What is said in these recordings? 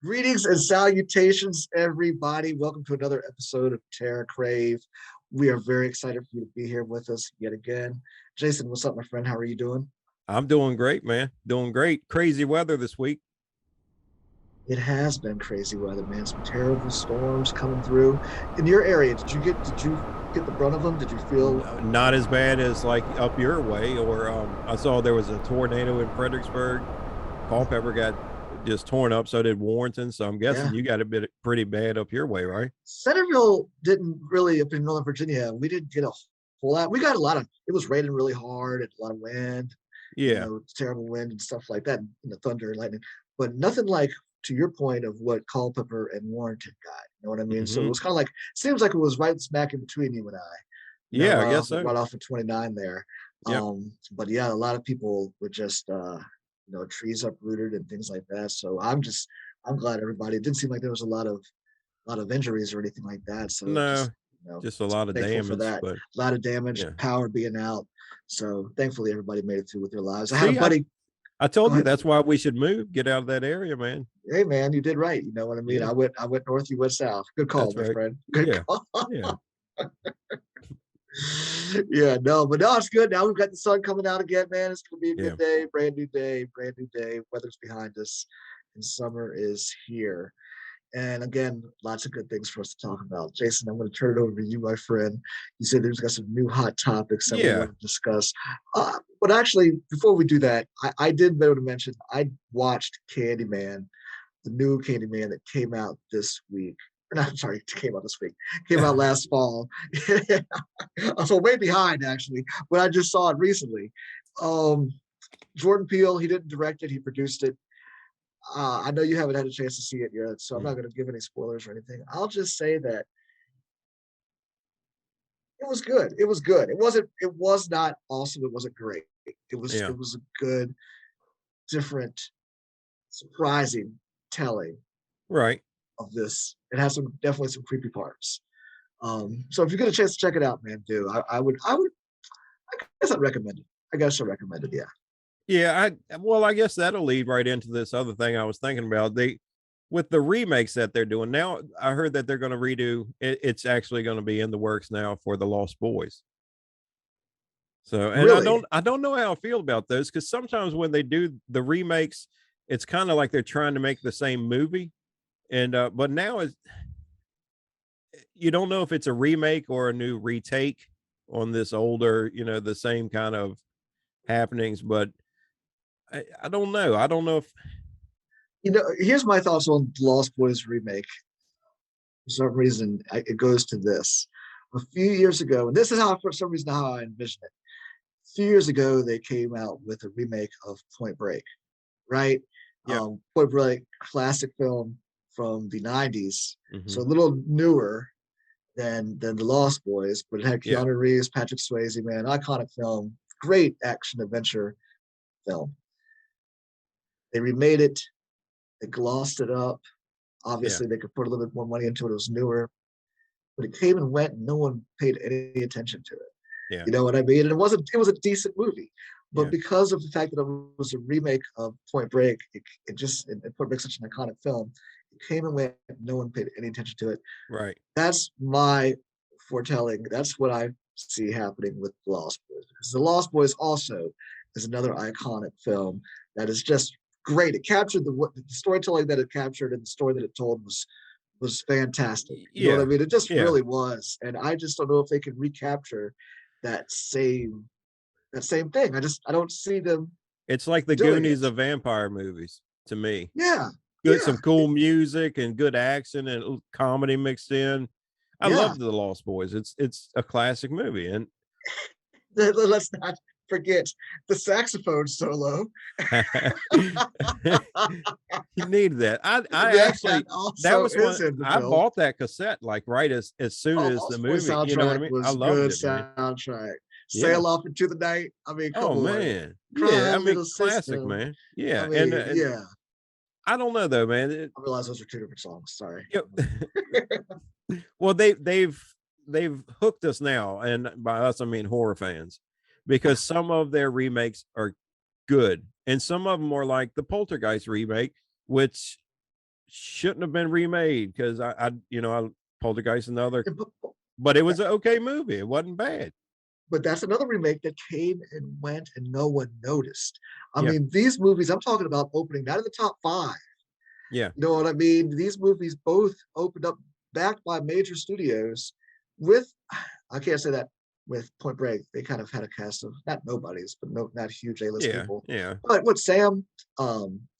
Greetings and salutations, everybody. Welcome to another episode of TerrorCrave. We are very excited for you to be here with us yet again. Jason, what's up, my friend? How are you doing? I'm doing great, man. Doing great. Crazy weather this week. It has been crazy weather, man. Some terrible storms coming through. In your area, did you get the brunt of them? Did you feel Not as bad as like up your way, or I saw there was a tornado in Fredericksburg. Culpeper got just torn up, so did Warrenton. So I'm guessing yeah. you got a bit pretty bad up your way, right? Centerville didn't really up in Northern Virginia. We didn't get a whole lot. We got a lot of it was raining really hard and a lot of wind, Yeah. terrible wind and stuff like that, thunder and lightning, but nothing like to your point of what Culpeper and Warrenton got. You know what I mean? So it Hmm. was kind of like seems like it was right smack in between you and I, Yeah, I right guess off so. right off of 29 there. Yep. But yeah, a lot of people were just trees uprooted and things like that. So I'm glad everybody. It didn't seem like there was a lot of injuries or anything like that. So No, just just a lot of thankful for damage, that. but A lot of damage, yeah. power being out. So thankfully everybody made it through with their lives. I had a See, I buddy. I Go told you ahead. that's why we should move, get out of that area, man. Hey man, you did right. You know what I mean? Yeah, I went north, you went south. Good call, that's my right. friend. Good Yeah. call. Yeah. Yeah, no, but no, it's good. Now we've got the sun coming out again, man. It's gonna be a Yeah. good day, brand new day, brand new day. Weather's behind us, and summer is here. And again, lots of good things for us to talk about. Jason, I'm going to turn it over to you, my friend. You said there's got some new hot topics that we Yeah. want to discuss. But actually, before we do that, I did know to mention I watched Candyman, the new Candyman that came out this week. No, I'm sorry, it came out this week. Came out last fall. So way behind actually, but I just saw it recently. Um, Jordan Peele, he didn't direct it, he produced it. I know you haven't had a chance to see it yet, so I'm not Mm. going to give any spoilers or anything. I'll just say that it was good. It was good. It wasn't. It was not awesome. It wasn't great. It was. Yeah. It was a good, different, surprising telling Right. of this. It has some definitely some creepy parts. So if you get a chance to check it out, man, do. I would. I would. I guess I'd recommend it. I guess I recommend it. Yeah. Yeah, I guess that'll lead right into this other thing I was thinking about. They with the remakes that they're doing now, I heard that they're going to redo it's actually going to be in the works now for the Lost Boys. So, and Really. I don't know how I feel about those cuz sometimes when they do the remakes, it's kind of like they're trying to make the same movie and but now is you don't know if it's a remake or a new retake on this older, the same kind of happenings, but I don't know. I don't know if Here's my thoughts on Lost Boys remake. For some reason, it goes to this. A few years ago, and this is how, for some reason, how I envision it. A few years ago, they came out with a remake of Point Break, right? yeah. Point Break, classic film from the '90s, Hmm. so a little newer than the Lost Boys, but it had Yeah. Keanu Reeves, Patrick Swayze, man, iconic film, great action adventure film. They remade it, they glossed it up. Yeah. Obviously, they could put a little bit more money into it. It was newer, but it came and went, and no one paid any attention to it. Yeah. You know what I mean? And it was a decent movie, but Yeah. because of the fact that it was a remake of Point Break, Point Break such an iconic film, it came and went. No one paid any attention to it. Right. That's my foretelling. That's what I see happening with The Lost Boys, because The Lost Boys also is another iconic film that is just great. It captured the storytelling that it captured, and the story that it told was fantastic. You know what I Yeah. mean? It just Yeah. really was. And I just don't know if they can recapture that same thing. I don't see them It's like the doing Goonies it. of vampire movies to me. Yeah. Good, Yeah. some cool music and good action and comedy mixed in. I Yeah. love The Lost Boys. It's a classic movie, and Let's not forget the saxophone solo. you need that. I That actually that also was one is in the I film. bought that cassette like right as soon Oh, as the Lost Boys movie. You know what I soundtrack mean? I was loved good it, man. soundtrack. Yeah. Sail off into the night. I mean, come Oh on. man. Yeah. Cry, I mean, little classic, sister. man. I Yeah. And mean, yeah. I don't know though, man. I realize those are two different songs. Sorry. You well, they've hooked us now, and by us I mean horror fans, because some of their remakes are good, and some of them are like the Poltergeist remake, which shouldn't have been remade because I Poltergeist another, And but it was an okay movie. It wasn't bad. but that's another remake that came and went and no one noticed. I Yeah, mean, these movies I'm talking about opening not in the top five. yeah, You know what I mean? These movies both opened up backed by major studios with, I can't say that with Point Break. They kind of had a cast of not nobodies, but no, not huge A-list yeah, people. yeah, But what Sam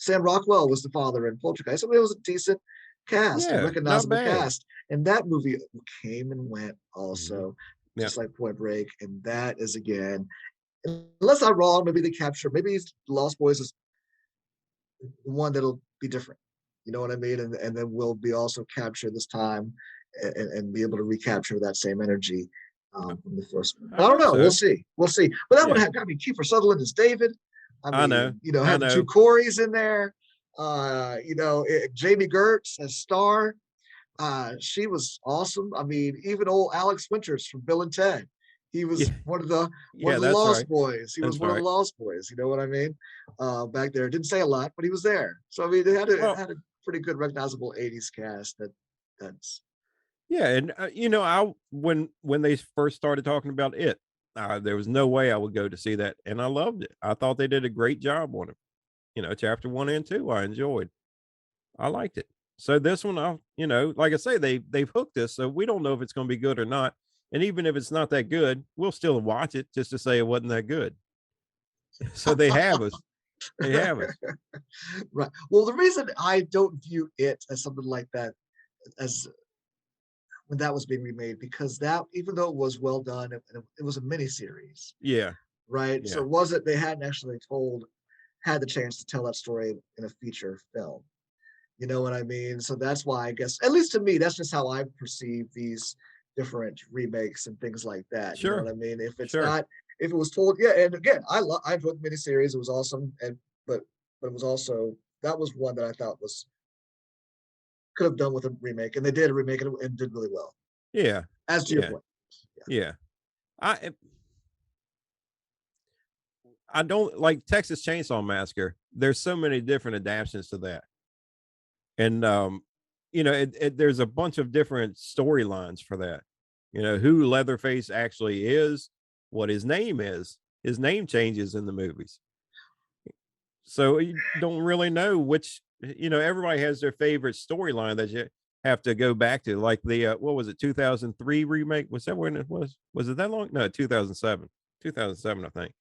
Rockwell was the father in Poltergeist. I mean, it was a decent cast, a yeah. Not recognizable bad. cast. And that movie came and went Mhm. also, Yeah. just like Point Break. And that is again, unless I'm wrong, maybe they capture, maybe Lost Boys is one that'll be different. You know what I mean? And then we'll be also capture this time and be able to recapture that same energy from the first one. I But I don't hope know. We'll so. see. We'll see. But that would Yeah. have, I mean, Kiefer Sutherland is David. I I know. mean, I have the two know. Corys in there. Jamie Gertz as Star. She was awesome. I mean, even old Alex Winters from Bill and Ted. He was Yeah. one Yeah, of the that's Lost right. Boys. He was That's one of the right. Lost Boys. You know what I mean? Back there, didn't say a lot, but he was there. So I mean, they Well, had a pretty good recognizable '80s cast. That's yeah, and I when they first started talking about it, there was no way I would go to see that, and I loved it. I thought they did a great job on it. Chapter 1 and 2, I enjoyed. I liked it. So this one, like I say, they've hooked us, so we don't know if it's going to be good or not. And even if it's not that good, we'll still watch it just to say it wasn't that good. So they have us. They have us. right. Well, the reason I don't view it as something like that as when that was being remade because that even though it was well done, it was a miniseries, Yeah, right? So yeah, it wasn't they hadn't actually had the chance to tell that story in a feature film. You know what I mean? So that's why I guess, at least to me, that's just how I perceive these different remakes and things like that. You know what sure, I mean? sure. If it was told, yeah. And again, I enjoyed the miniseries. It was awesome, but but it was also that was one that I thought was could have done with a remake, and they did a remake and did really well. Yeah, As to your yeah, point, yeah. I I don't like Texas Chainsaw Massacre. There's so many different adaptations to that, and there's a bunch of different storylines for that. Who Leatherface actually is, what his name is. His name changes in the movies, so you don't really know which. Everybody has their favorite storyline that you have to go back to, like the what was it, 2003 remake? Was that when it was? Was it that long? No, 2007. 2007, I think.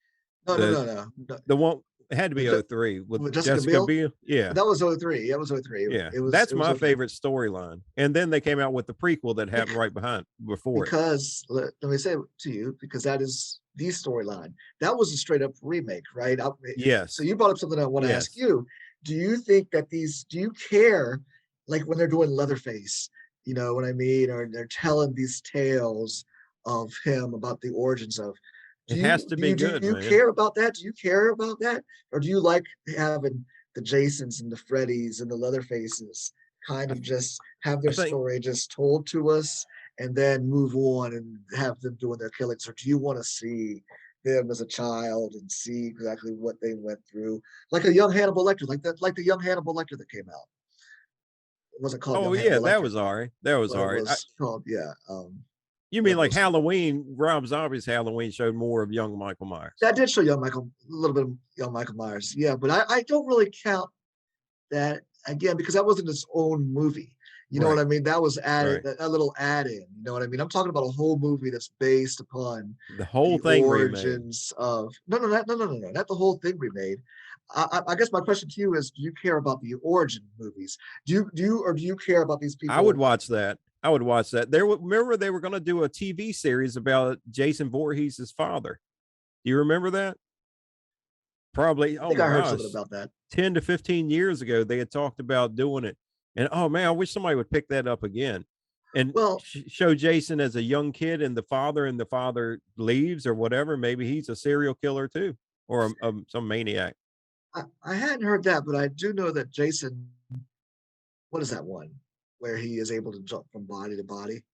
no, no, The no, no, no. the one it had to be With, '03 with with Jessica Jessica Biel, Biel. Yeah. that was '03. That was '03. Yeah. It That's was my '03. favorite storyline. And then they came out with the prequel that happened right behind before it. Because let me say it to you because that is the storyline. That was a straight up remake, right? So Yes. you brought up something I want to ask Yes. you. Do you think that do you care, like when they're doing Leatherface, you know what I mean, or they're telling these tales of him about the origins of? It has to be Do good, you man. care about that? Do you care about that, or do you like having the Jasons and the Freddys and the Leatherfaces kind I, of just have I their think story just told to us and then move on and have them doing their killings? Or do you want to see them as a child and see exactly what they went through? Like a young Hannibal Lecter, like the young Hannibal Lecter that came out. It wasn't called oh Young yeah, Hannibal that Lecter, was all right. That was but all it right. was called, yeah, You mean whatever it like was called. Halloween? Rob Zombie's Halloween showed more of young Michael Myers. That did show young Michael, a little bit of young Michael Myers. Yeah, but I don't really count that again because that wasn't its own movie. You know what Right. I mean? That was added, Right. a little add in. You know what I mean? I'm talking about a whole movie that's based upon The whole the thing remade. origins of no, not the whole thing remade. I guess my question to you is: do you care about the origin movies? Do you care about these I would people? watch that. I would watch that. Remember they were going to do a TV series about Jason Voorhees' father. Do you remember that? Probably, I oh think my I heard something gosh, about that. 10 to 15 years ago, they had talked about doing it. And oh man, I wish somebody would pick that up again and Well, show Jason as a young kid and the father leaves or whatever. Maybe he's a serial killer too, or some maniac. I hadn't heard that, but I do know that Jason. What is that one where he is able to jump from body to body?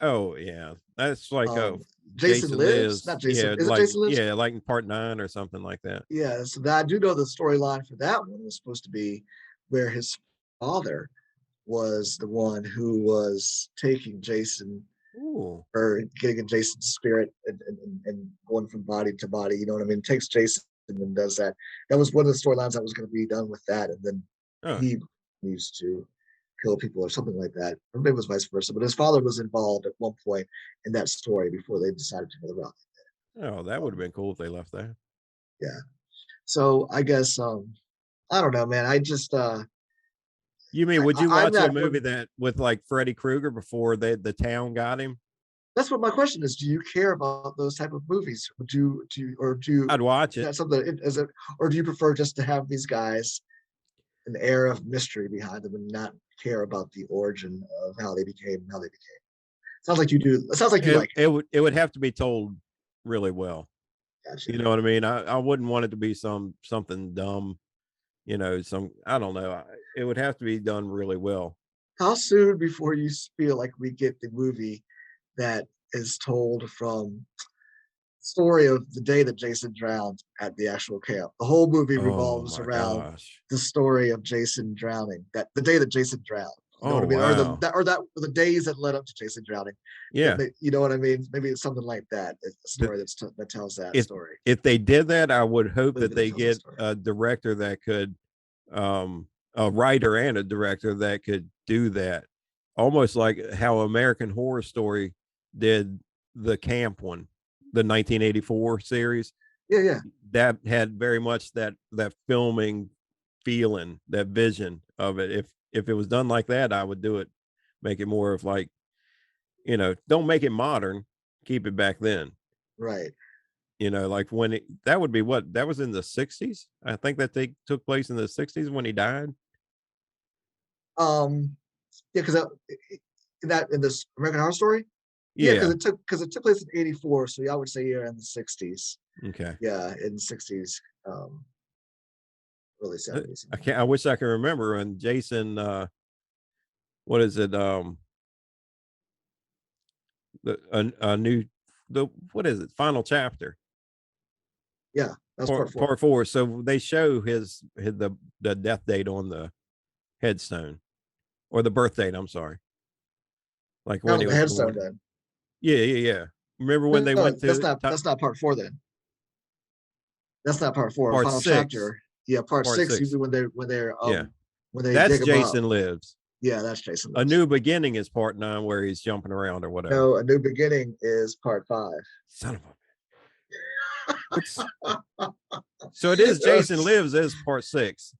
Oh yeah, that's like Um, Jason Jason Lives, lives. not Jason. Yeah, Is it Jason Lives? like in part 9 or something like that. Yeah, so that, I do know the storyline for that one was supposed to be where his father was the one who was taking Jason Ooh. or getting in Jason's spirit and going from body to body. You know what I mean? Takes Jason and does that. That was one of the storylines that was going to be done with that, and then Oh, he used to kill people or something like that. Or maybe it was vice versa. But his father was involved at one point in that story before they decided to go the route. oh, that would have Um, been cool if they left that. yeah. So I guess I don't know, man. I just You mean, would you I'm watch a not movie one. that with like Freddy Krueger before the town got him? That's what my question is. Do you care about those type of movies? Would you do you, or do you, I'd watch is it. that something is it, or do you prefer just to have these guys an air of mystery behind them and not care about the origin of how they became? Sounds like you do. It sounds like you like it. It would have to be told really well. Gotcha. You know what I mean? I wouldn't want it to be something dumb. I don't know. It would have to be done really well. How soon before you feel like we get the movie that is told from story of the day that Jason drowned at the actual camp? The whole movie Oh revolves my around gosh. the story of Jason drowning. That the day that Jason drowned. You know Oh what I mean? Or wow. the days that led up to Jason drowning. Yeah. You know what I mean? Maybe it's something like that. It's a The, story that tells that if story. if they did that, I would hope that Movie that they tells that get story. a director that could, a writer and a director that could do that, almost like how American Horror Story did the camp one, the 1984 series. Yeah, yeah. That had very much that filming feeling, that vision of it. If it was done like that, I would do it. Make it more of like, don't make it modern, keep it back then. Right. Like when that would be what that was in the 60s. I think that they took place in the 60s when he died. Um, yeah, because in this American Horror Story, yeah, Yeah. because it took place in '84, so yeah, I would say yeah in the '60s. Okay. Yeah, in the '60s, early '70s. I can't. I wish I could remember when Jason. What is it? A new the what is it? Final chapter. Yeah, that's part Part four. part four. So they show the death date on the headstone or the birth date. I'm sorry, like when Not he on the was headstone born. then. Yeah, yeah, yeah. Remember when they No, went to that's not part four then. That's not part four. part Final six? chapter. Yeah, part Part six. six. Usually Yeah, when they that's dig him up. Jason Lives. Yeah, that's Jason A Lives. New Beginning is part 9 where he's jumping around or whatever. No, a new beginning is part five. Son of a. It's so it is Jason Lives is part 6.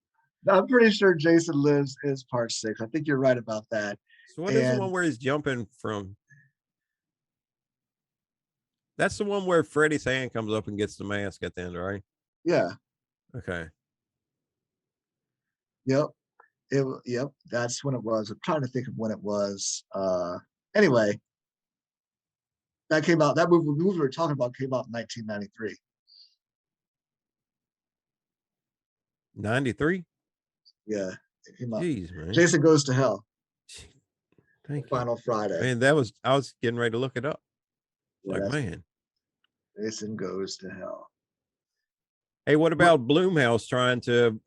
I'm pretty sure Jason Lives is part six. I think you're right about that. So what is the one And where he's jumping from? That's the one where Freddy's hand comes up and gets the mask at the end, right? yeah, Okay. yep, yep. That's when it was. I'm trying to think of when it was. Anyway, that came out. That movie we were talking about came out in 1993. 93? Yeah, it came out. Jeez, man. Jason Goes to Hell. The Thank you. Final Friday. Man, I was getting ready to look it up. Yeah, Like, that's man. Jason Goes to Hell. Hey, what What? about Bloomhouse trying to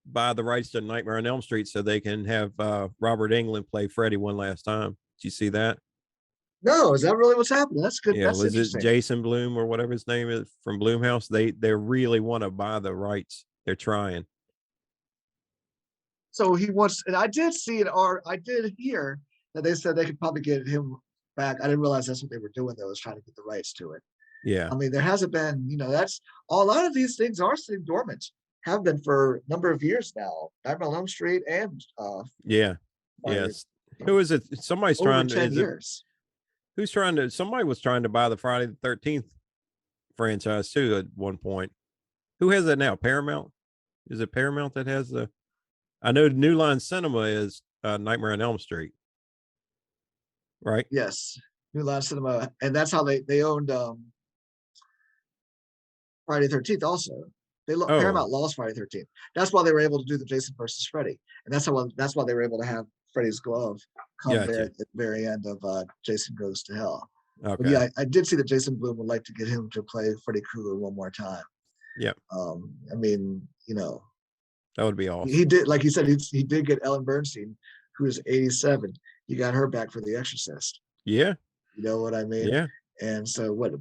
buy the rights to Nightmare on Elm Street so they can have Robert Englund play Freddy one last time? Did you see that? No, is that really what's happening? That's good. Yeah, That's was it interesting. Jason Bloom or whatever his name is from Bloomhouse? They really want to buy the rights. They're trying. So he wants, and I did see it, or I did hear that they said they could probably get him back. I didn't realize that's what they were doing, though, was trying to get the rights to it. Yeah. I mean, there hasn't been, that's a lot of these things are sitting dormant, have been for a number of years now. Nightmare on Elm Street and Yeah. Friday, Yes. Who is it? Somebody's over trying to 10 is it years. who's trying to somebody was trying to buy the Friday the 13th franchise too at one point. Who has that now? Paramount? Is it Paramount that has the I know New Line Cinema is Nightmare on Elm Street, right? Yes, New Line Cinema, and that's how they owned Friday 13th also. Oh, Paramount lost Friday 13th. That's why they were able to do the Jason versus Freddy, and that's why they were able to have Freddy's glove come there gotcha. at the very end of Jason Goes to Hell. But Okay. yeah, I did see that Jason Bloom would like to get him to play Freddy Krueger one more time. Yep. I mean, That would be He awesome. did, like he said, he did get Ellen Bernstein, who is 87. He got her back for The Exorcist. Yeah. You know what I mean? Yeah. And so what?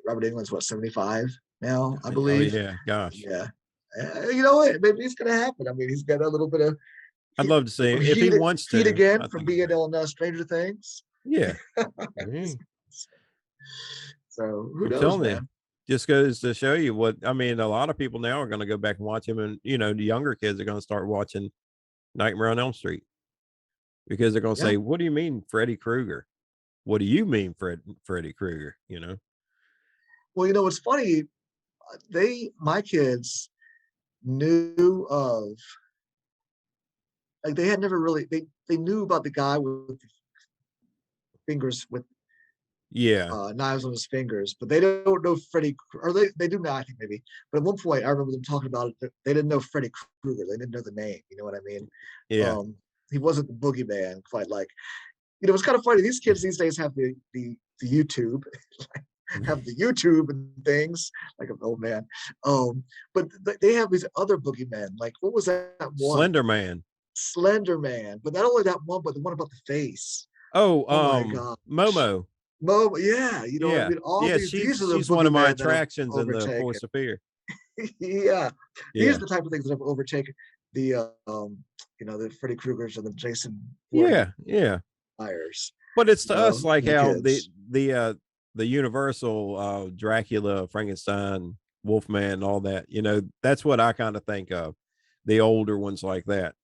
Robert England's what, 75 now, I Oh believe. yeah. Gosh. Yeah. You know what? Maybe it's gonna happen. I mean, he's got a little bit of I'd he, love to see him. If he heat wants heat to, again I from think he being will. on Stranger Things. Yeah. Mhm. So who I'm knows, telling you, man? just goes to show you what I mean. A lot of people now are going to go back and watch him, and the younger kids are going to start watching Nightmare on Elm Street because they're going to Yeah. say, "What do you mean, Freddy Krueger? What do you mean, Freddy Krueger?" Well, it's funny. My kids knew of, like, they had never really they knew about the guy with fingers with Yeah, knives on his fingers, but they don't know Freddy, or they do now, I think maybe. But at one point, I remember them talking about it. They didn't know Freddy Krueger. They didn't know the name. You know what I mean? yeah. Um, he wasn't the boogeyman quite like. It's kind of funny. These kids these days have the YouTube, have the YouTube and things like an old man. But they have these other boogeymen. Like, what was that one? Slender Man. Slender Man. But not only that one, but the one about the face. Oh, Oh my gosh. Momo. Mo, yeah, you know what I Yeah, mean. All yeah. these are the She's one of my boogeymen that have attractions in the overtaken. Force of Fear. Yeah, these are Yeah, the type of things that have overtaken the the Freddy Kruegers and the Jason Voorhees yeah, yeah. Myers. But it's to us like The how kids. the universal Dracula, Frankenstein, Wolfman, all that. That's what I kind of think of. The older ones like that.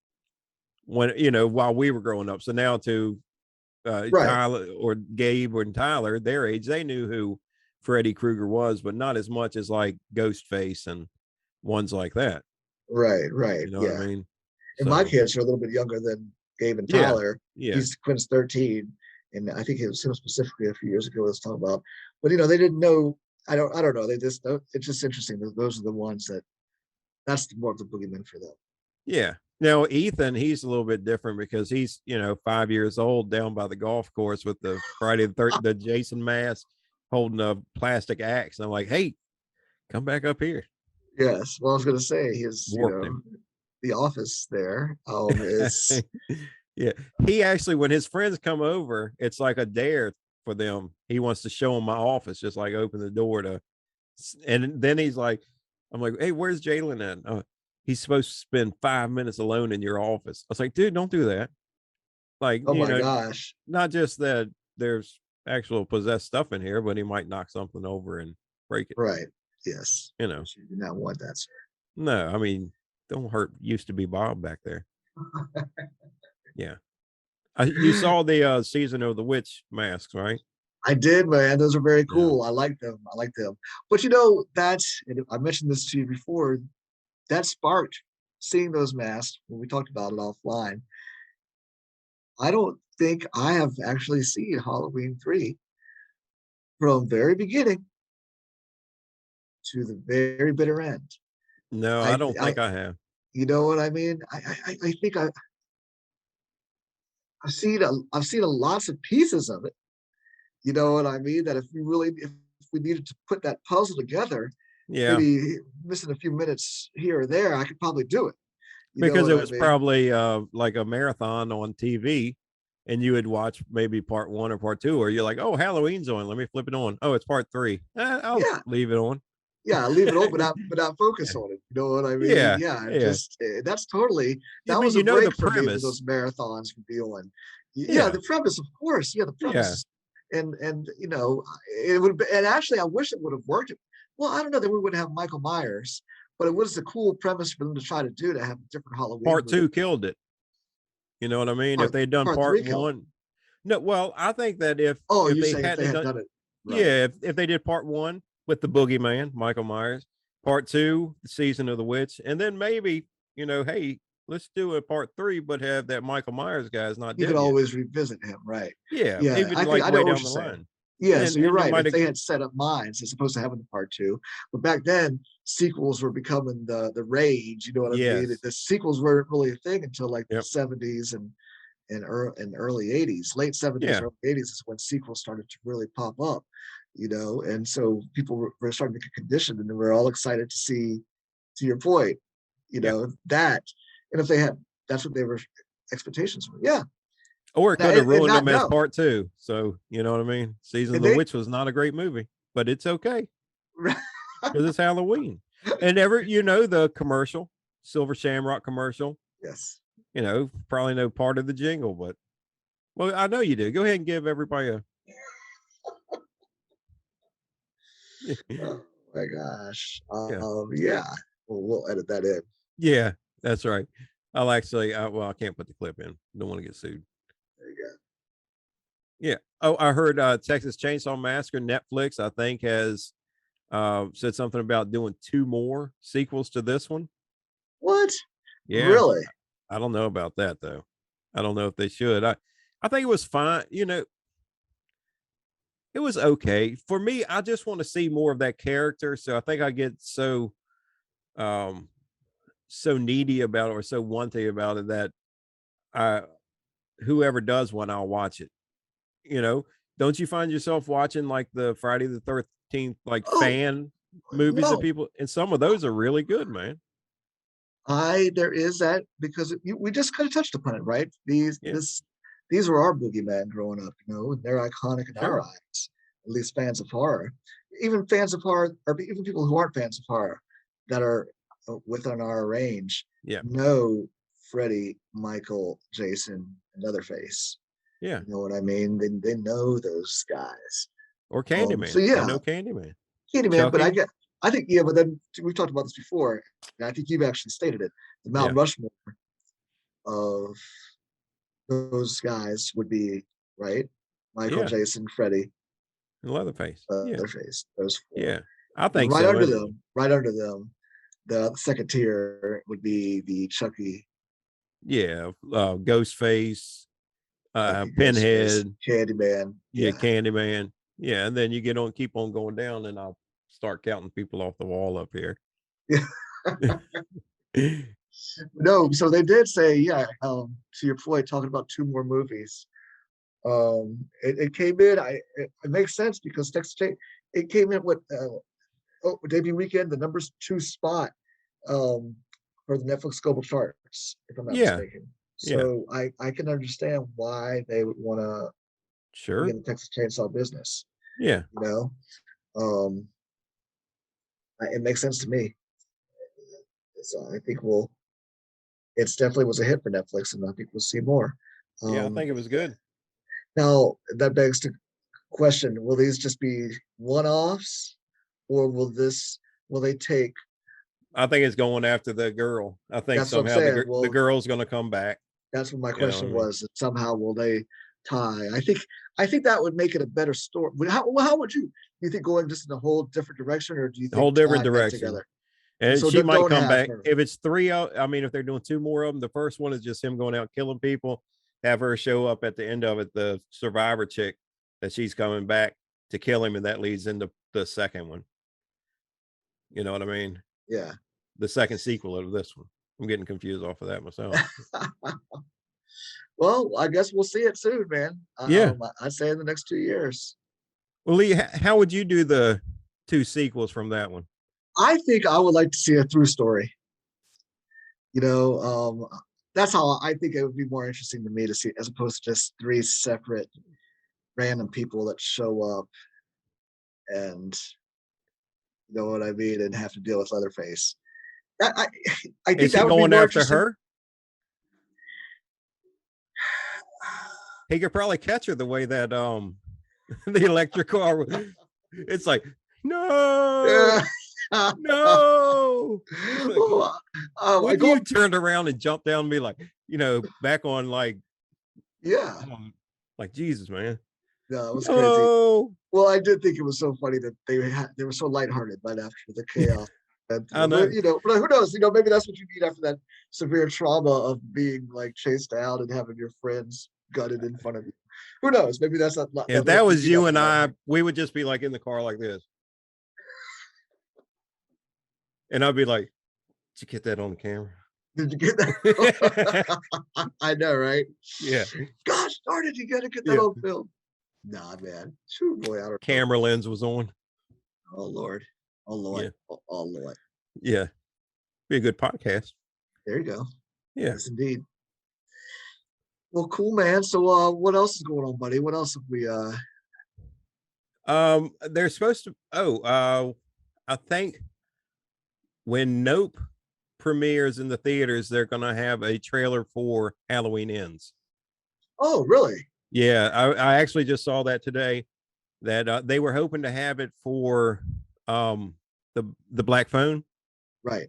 When while we were growing up. So now to Right, Tyler or Gabe and Tyler, their age, they knew who Freddy Krueger was, but not as much as like Ghostface and ones like that. right. You know what I Yeah, mean? and my So kids are a little bit younger than Gabe and yeah, Tyler. yeah, Quinn's 13, and I think it was him specifically a few years ago. Let's talk about, but they didn't know. I don't know. They just it's just interesting that those are the ones that's more of the boogeyman for them. yeah. Now Ethan, he's a little bit different because he's 5 years old down by the golf course with the the Jason mask holding a plastic axe. And I'm like, hey, come back up here. Yes. Well, I was going to say his, Warped him. the office there is Yeah. He actually, when his friends come over, it's like a dare for them. He wants to show them my office, just like open the door and then he's like, I'm like, hey, where's Jalen at? He's supposed to spend 5 minutes alone in your office. I was like, dude, don't do that. Like, oh my gosh. not just that there's actual possessed stuff in here, but he might knock something over and break it. Right. Yes. You know, You do not want that, sir. no, I mean, don't hurt. Used to be Bob back there. Yeah. You saw the season of the witch masks, right? I did, man. Those are very Yeah. cool. I like them. I like them. But I mentioned this to you before, that sparked seeing those masks when we talked about it offline. I don't think I have actually seen Halloween 3 from very beginning to the very bitter end. No, I I, don't I, think I have. you know what I mean? I think I've seen a lots of pieces of it. You know what I mean? That if we needed to put that puzzle together, Yeah, maybe missing a few minutes here or there, I could probably do it. You know because what it I was mean? probably like a marathon on TV, and you would watch maybe part one or part two, or you're like, oh, Halloween's on. Let me flip it on. Oh, it's part three. I'll Yeah, leave it on. yeah. Leave it open, but not focus on it. You know what I mean? Yeah, Yeah, yeah. that's totally I that mean, was a the break for me when premise. those marathons would be on. Yeah, Yeah, the premise, of course. Yeah, the premise yeah. is, and it would. And actually, I wish it would have worked. Well, I don't know that we would have Michael Myers, but it was a cool premise for them to try to do, to have a different Halloween Part movie. two killed it. You know what I mean? If they'd done Part part three killed. one, no. Well, I think that Oh, if you're they saying if they hadn't had done, done it right. yeah, if they did part one with the boogeyman, Michael Myers, part two, the season of the witch, and then maybe hey, let's do a part three, but have that Michael Myers guy's not You could dead yet. always revisit him, right? Yeah, Yeah, even like I know way what down you're the saying. line, Yeah, so and you're they right. might If have, they had set up minds as opposed to having the part two, but back then sequels were becoming the rage. You know what I mean? yes, The sequels weren't really a thing until like the yep, '70s and early '80s. Late '70s, yeah, early '80s is when sequels started to really pop up. And so people were starting to get conditioned, and they were all excited to see. To your point, yeah, that. And if they had, that's what they were expectations were. Yeah. Or it Now, could have and ruined not them as no. part two. So you know what I mean? Season of And the they Witch was not a great movie, but it's okay because it's Halloween. And the commercial, Silver Shamrock commercial. yes. Probably know part of the jingle, but well, I know you do. Go ahead and give everybody a Oh my gosh. yeah. Yeah. We'll edit that in. Yeah, that's right. I'll actually well, I can't put the clip in. Don't want to get sued. There you go. Yeah. Oh, I heard Texas Chainsaw Massacre Netflix, I think, has said something about doing 2 more sequels to this one. What? Yeah. Really? I don't know about that though. I don't know if they should. I think it was fine. It was okay. For me, I just want to see more of that character. So I think I get um so needy about it or so wanting about it that I whoever does one, I'll watch it. You know, don't you find yourself watching like the Friday the 13th like Oh, fan movies that no. people and some of those are really good, man. There is that because we just kind of touched upon it, right? Yeah, These were our boogeyman growing up, and they're iconic in our sure. eyes, at least fans of horror. Even fans of horror, or even people who aren't fans of horror that are within our range, Yeah, know Freddy, Michael, Jason, and Leatherface. yeah. You know what I mean? They know those guys. Or So Candyman. They yeah, know Candyman. Candyman. But Chucky. I think yeah. But then we've talked about this before. And I think you've actually stated it. The Mount Yeah. Rushmore of those guys would be right. Michael, Yeah. Jason, Freddy, And Leatherface. Yeah. Leatherface. Those four. Yeah. I And think so. And right under them, the second tier would be the Chucky, yeah, Ghostface, Chucky, Ghostface, Pinhead, Candyman. yeah, Yeah. Candyman. Yeah, and then you keep on going down, and I'll start counting people off the wall up here. Yeah. No, so they did say, yeah, to your point, talking about 2 more movies. It came in, it makes sense because it came in with debut weekend, the number 2 spot um, for the Netflix global charts, if I'm not Yeah, mistaken. yeah, So I can understand why they would want to be sure. in the Texas Chainsaw business. Yeah, You know, um, it makes sense to me. So I think it's definitely was a hit for Netflix, and I think we'll see more. yeah. I Um, think it was good. Now that begs to question: will these just be one-offs, or will they take? I think it's going after the girl. I think That's what I'm somehow saying. the Well, girl's going to come back. that's what my You know what question I mean? was. That somehow will they tie? I think that would make it a better story. How would you think going just in a whole different direction, or do you A whole think different tying them direction. together? And And so she might don't come have back her. if it's three. I mean, if they're doing 2 more of them, the first one is just him going out killing people. Have her show up at the end of it, the survivor chick, that she's coming back to kill him, and that leads into the second one. You know what I mean? Yeah. The second sequel of this one. I'm getting confused off of that myself. Well, I guess we'll see it soon, man. Yeah. I'd say in the next 2 years. Well, Lee, how would you do the 2 sequels from that one? I think I would like to see a through story. You know, that's how I think it would be more interesting to me to see, as opposed to just 3 separate random people that show up and you know what I mean, and have to deal with Leatherface. I, I, I think Is he that would be going more after interesting. her? He could probably catch her the way that the electric car. It's like, no, Yeah. no. Like, I wouldn't go, you turned around and jumped down and be like, back on yeah. like Jesus, man. No, it was crazy. No. Well, I did think it was so funny that they were so lighthearted right after the chaos. I know. But who knows? Maybe that's what you need after that severe trauma of being like chased out and having your friends gutted in front of you. Who knows? Maybe that's not If what that you was need you after and that. I, we would just be like in the car like this. And I'd be like, did you get that on the camera? Did you get that? I know, right? Yeah. Gosh darn it, you gotta get that Yeah. on film. Nah, man. Shoot, boy, I don't know. Camera lens was on. Oh Lord. Oh Lord. Yeah. Oh Lord. Yeah. Be a good podcast. There you go. Yeah. Yes, indeed. Well, cool, man. So, what else is going on, buddy? What else have we? They're supposed to. I think when Nope premieres in the theaters, they're going to have a trailer for Halloween Ends. Oh, really? Yeah, I actually just saw that today. That they were hoping to have it for um the Black Phone. Right.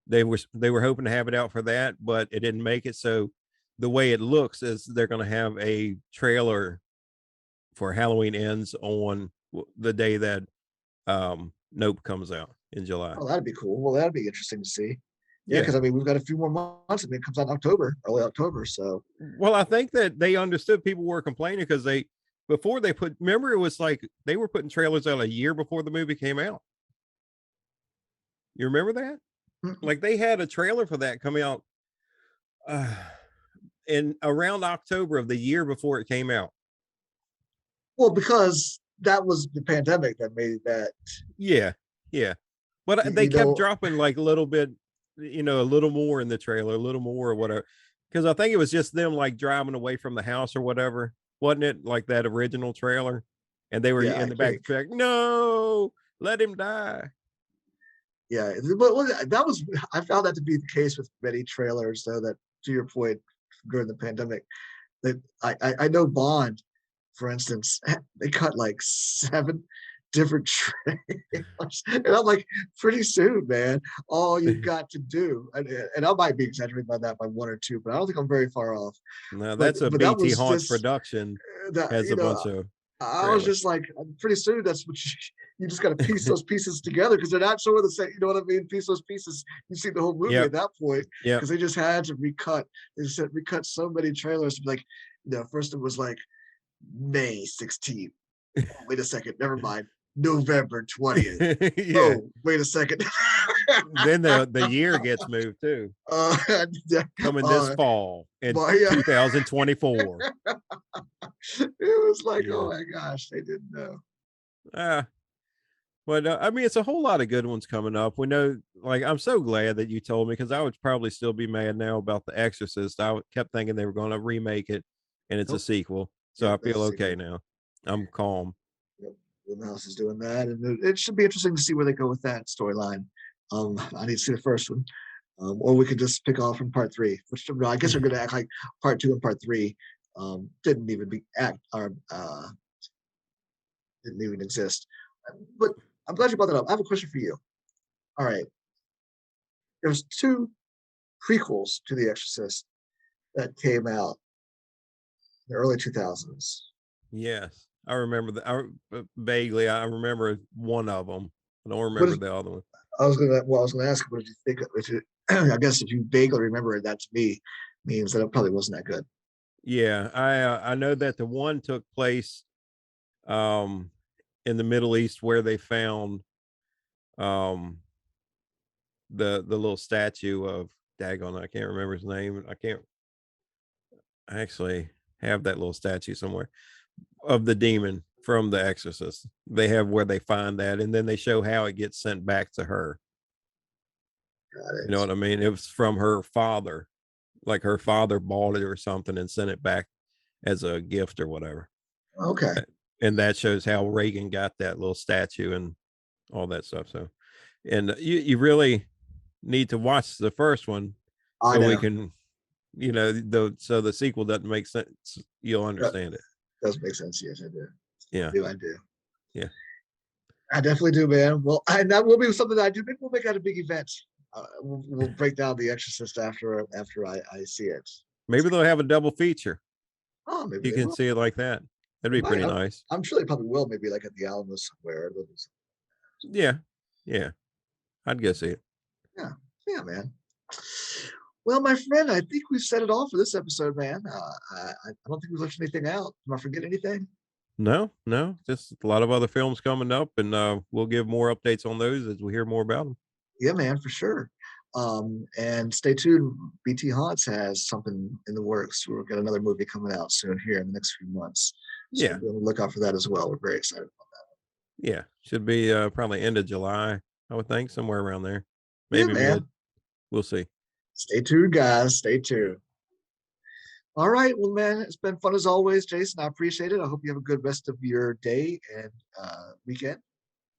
They were hoping to have it out for that, but it didn't make it. So the way it looks is they're going to have a trailer for Halloween Ends on the day that Nope comes out in July. Oh, that'd be cool. Well, that'd be interesting to see. Yeah, Yeah. because I mean, we've got a few more months. I mean, it comes out in October, early October. So, Well, I think that they understood people were complaining because they before they put remember it was like they were putting trailers out a year before the movie came out. You remember that? mm, Like they had a trailer for that coming out uh, in around October of the year before it came out. well, because that was the pandemic that made that. Yeah, yeah. But You, they you kept know, dropping like a little bit, a little more in the trailer, a little more or whatever. Because I think it was just them like driving away from the house or whatever, wasn't it? Like that original trailer, and they were yeah, in I the back think. of the truck. No, let him die. Yeah, but that was. I found that to be the case with many trailers, though. That to your point, during the pandemic, that I know Bond, for instance, they cut like 7 different trailers, and I'm like, pretty soon, man, all you've got to do, and I might be exaggerating by that by 1 or 2, but I don't think I'm very far off. No, But that's a that BT was Haunts just production that has a bunch of I was trailers. just like, pretty soon that's what you just got to piece those pieces together because they're not showing the same. You know what I mean? Piece those pieces. You see the whole movie Yep, at that point yep. because they just had to recut. They just had recut so many trailers. Like, first it was like May 16th. Oh, wait a second. Never mind. November 20th. Yeah. Oh, wait a second. Then the year gets moved too. uh, Coming this uh, fall in but yeah, 2024. it was like, Yeah. oh my gosh, they didn't know. Uh, but I mean, it's a whole lot of good ones coming up. We know, like, I'm so glad that you told me because I would probably still be mad now about The Exorcist. Kept thinking they were going to remake it and it's a Nope. sequel. So Yep, I that's feel a okay sequel. now. I'm calm. Yep. Blumhouse is doing that, and it should be interesting to see where they go with that storyline. I need to see the first one, or we could just pick off from part three. Which I guess we're going to act like part two and part three didn't even be act or didn't even exist. But I'm glad you brought that up. I have a question for you. All right, there's 2 prequels to The Exorcist that came out in the early 2000s. Yes. I remember that. Vaguely, I remember one of them. I don't What remember is, the other one. I was gonna ask, what did you think? If you, I guess if you vaguely remember it, that to me means that it probably wasn't that good. Yeah. I know that the one took place um in the Middle East where they found um the little statue of Dagon. I can't remember his name. I can't actually have that little statue somewhere of the demon from The Exorcist. They have where they find that, and then they show how it gets sent back to her. Got You know it. what I mean? It was from her father, like her father bought it or something and sent it back as a gift or whatever. Okay, And that shows how Reagan got that little statue and all that stuff. So, and you really need to watch the first one I so we know. can, so the sequel doesn't make sense. You'll That understand it. does make sense. Yes, I do. Yeah. I do. Yeah. I definitely do, man. Well, and that will be something that I do. Maybe we'll make that a big event. We'll break down The Exorcist after I see it. Maybe they'll have a double feature. Oh, maybe You they can will. see it like that. That'd They be might. pretty nice. I'm sure they probably will. Maybe like at the Alamo somewhere. Yeah. Yeah. I'd go see it. Yeah, yeah, man. Well, my friend, I think we've set it all for this episode, man. I don't think we left anything out. Am I forget anything? No, no, just a lot of other films coming up, and we'll give more updates on those as we hear more about them. Yeah, man, for sure. And stay tuned. BT Haunts has something in the works. We've got another movie coming out soon here in the next few months. So Yeah. be on the lookout for that as well. We're very excited. Yeah. Should be probably end of July, I would think, somewhere around there. Yeah, Maybe mid. man. We'll see. Stay tuned, guys. Stay tuned. All right. Well, man, it's been fun as always, Jason. I appreciate it. I hope you have a good rest of your day and weekend.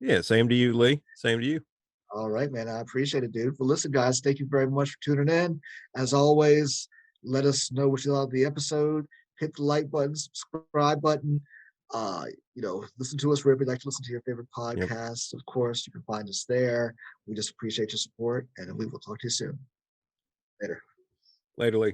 Yeah, same to you, Lee. Same to you. All right, man. I appreciate it, dude. Well, listen, guys, thank you very much for tuning in. As always, let us know what you thought of the episode. Hit the like button, subscribe button. Uh, listen to us wherever you like to listen to your favorite Yep. podcasts. Of course, you can find us there. We just appreciate your support, and we will talk to you soon. Later. Later, Lee.